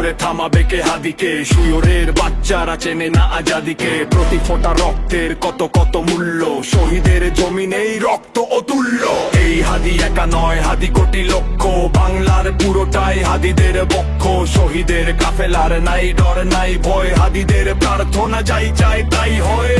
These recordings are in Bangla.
করে থামাবে কে হাদিকে? শুয়োরের বাচ্চারা চেনে না আজাদিকে। প্রতি ফোঁটা রক্তের কত কত মূল্য, শহীদের জমিনেই রক্ত অতুল্য। এই হাদি একা নয়, হাদি কোটি লক্ষ, বাংলার পুরোটাই হাদিদের বক্ষ। শহীদের কাফেলার নাই ডর নাই ভয়, হাদিদের প্রার্থনা যাই চাই তাই হয়।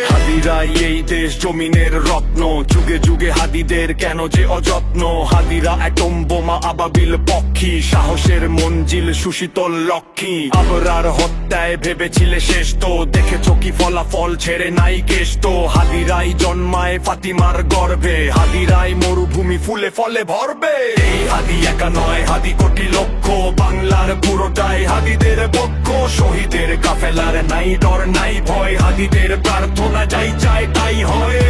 হাদিরাই এই দেশ জমিনের রত্ন, যুগে যুগে হাদিদের কেন যে অযত্ন। হাদিরা অ্যাটম বোমা আবাবিল পক্ষী, সাহসের মঞ্জিল সুশীতল লক্ষ্মী। আবরার হত্যায় ভেবেছিলে শেষ তো, দেখেছো কি ফলাফল ছেড়ে নাই কেষ্ট। হাদিরাই জন্মায় ফাতিমার গর্ভে, হাদিরাই মরুভূমি ফুলে ফলে ভরবে। এই হাদি একা নয়, হাদি কোটি লক্ষ, বাংলার পুরোটাই হাদিদের পক্ষ। শহীদের কাফেলার নাই ডর নাই ভয়, হাদিদের প্রার্থনা যাই চাই তাই হয়।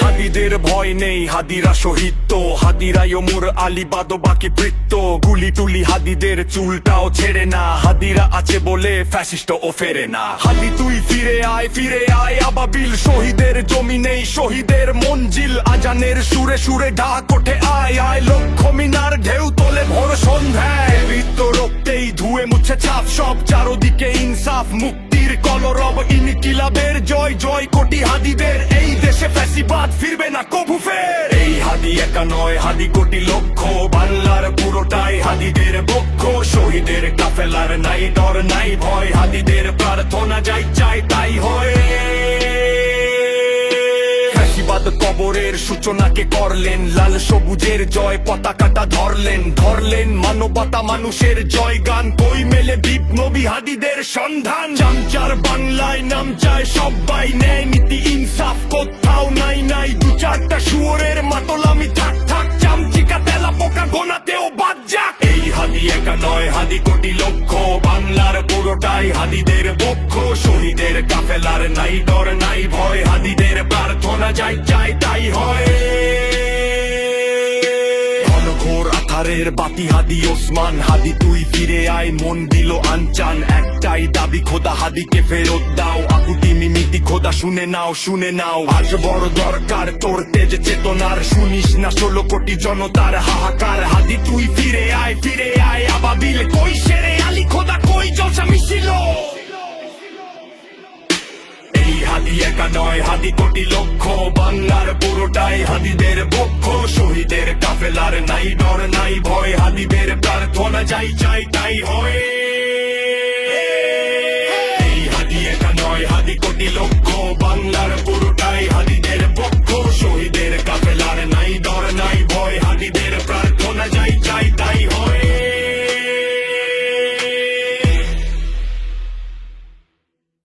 হাদিদের ভয় নেই, হাদিরা শহীদ তো, হাদিরাই ওমর আলী বাদ বাকি বৃত্ত। গুলি টুলি হাদিদের চুলটাও ছেড়ে না, হাদিরা আছে বলে ফ্যাসিস্ট ও ফেরে না। হাদি তুই ফিরে আয় আবাবিল, শহীদের জমিনেই শহীদের মঞ্জিল। আজানের সুরে সুরে ডাক ওঠে আয় আয়, লক্ষ মিনার ঢেউ তোলে ভোর সন্ধ্যায়। বৃত্ত রক্তেই ধুয়ে মুছে ছাপ সব, চারদিকে ইনসাফ মুক্তির কলরব। ইনকিলাবের জয় জয় কোটি হাদিদের, এই দেশে ফ্যাসিবাদ ফিরবে না কবু ফের। এই হাদি একা নয়, হাদি কোটি লক্ষ, বাংলার পুরোটাই হাদিদের পক্ষ। শহীদের কাফেলার নাই ডর নাই ভয়, হাদিদের প্রার্থনা যাই চাই তাই হয়। ফ্যাসিবাদ কবরের সূচনাকে করলেন, লাল সবুজের জয় পতাকাটা ধরলেন মানবতা মানুষের জয় গান। কই মেলে বিপ্লবী হাদিদের সন্ধান, চামচার বাংলায় নাম চায় সবাই, ন্যায় নীতি ইনসাফ কোথাও নাই নাই। দু চারটা শুয়োরের মাতলামি থাক থাক, চামচিকা তেলা পোকা গোনাতেও বাদ যাক। এই হাদি একা নয়, হাদি কোটি লক্ষ, বাংলার পুরোটাই হাদিদের পক্ষ। শহীদের কাফেলার নাই ডর নাই ভয়, হাদিদের প্রার্থনা যাই চাই তাই হয়। ঘনঘোর আধারের বাতি হাদি ওসমান, হাদি তুই ফিরে আয় মন দিল আনচান। একটাই দাবি খোদা, হাদিকে ফেরত দাও। আকুতি মিমিতি খোদা শুনে নাও। আজ বড় দরকার তোর তেজ চেতনার, শুনিস না 16 কোটি জনতার হাহাকার। হাদি তুই ফিরে আয় আবাবিল, কই শেরে আলী খোদা কই জলসা মিছিল। এই হাদি একা নয়, হাদি কোটি লক্ষ, বাংলার পুরোটাই হাদিদের পক্ষ। শহীদের কাফেলার নাই ডর নাই ভয়, হাদিদের প্রার্থনা যাই চাই তাই হয়।